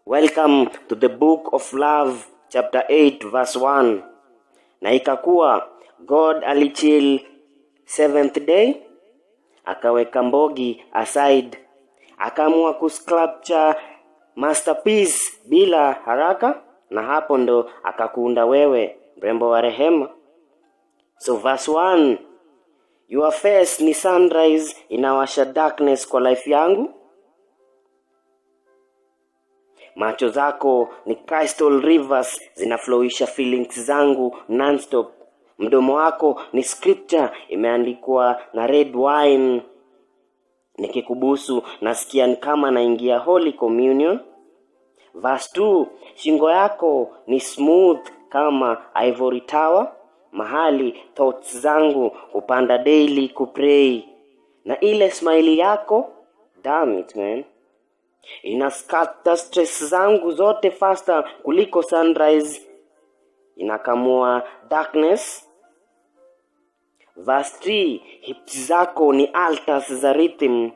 Welcome to the book of love, chapter 8 verse 1. Na ikakuwa God alichill 7th day, akaweka mbogi aside, akaamua kusculpture masterpiece bila haraka, na hapo ndo akakuunda wewe mrembo wa rehema. So verse 1, your face ni sunrise inawasha darkness kwa life yangu. Macho zako ni crystal rivers zinaflowisha feelings zangu non-stop. Mdomo wako ni scripture imeandikwa na red wine. Nikikubusu nasikia ni kama naingia Holy Communion. Verse 2, shingo yako ni smooth kama ivory tower, mahali thoughts zangu upanda daily kupray. Na ile smile yako, damn it man, inaskata stress zangu zote faster kuliko sunrise inakamua darkness. Verse 3, hips zako ni altars za rhythm,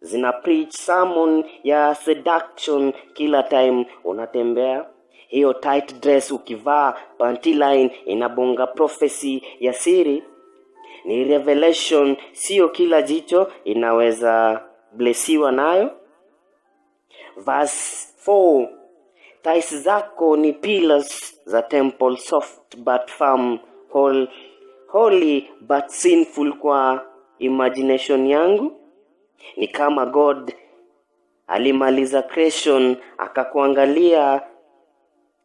zina preach sermon ya seduction kila time unatembea. Hiyo tight dress ukivaa panty line inabonga prophecy ya siri. Ni revelation, sio kila jicho inaweza blessiwa nayo. Verse 4, thighs zako ni pillars za temple, soft but firm, holy but sinful kwa imagination yangu. Ni kama God alimaliza creation akakuangalia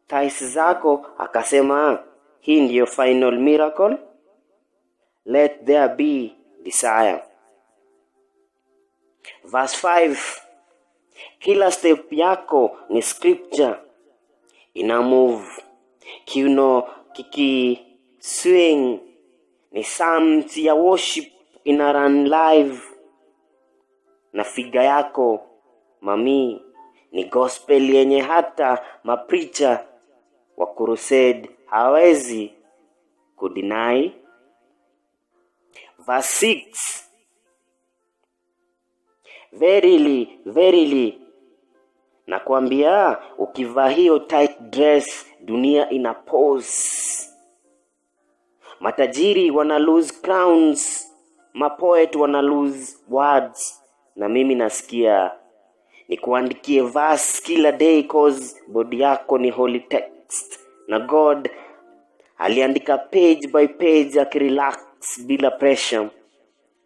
thighs zako akasema, hii ndiyo final miracle, let there be desire. Verse 5, kila step yako ni scripture ina move, kiuno kiki swing ni psalms ya worship ina run live. Na figa yako mami ni gospel yenye hata mapreacher wa crusade hawezi kudeny. Verse 6, verily nakwambia ukivaa hiyo tight dress dunia ina pause. Matajiri wana lose crowns, mapoet wana lose words, na mimi nasikia nikuandikie verse kila day cause body yako ni holy text. Na God aliandika page by page akirelax bila pressure,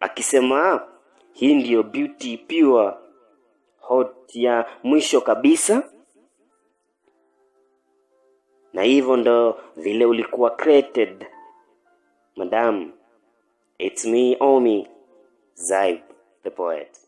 akisema hii ndiyo beauty pure hot ya mwisho kabisa. Na hivyo ndo vile ulikuwa created madam. It's me, Omi Zaib the poet.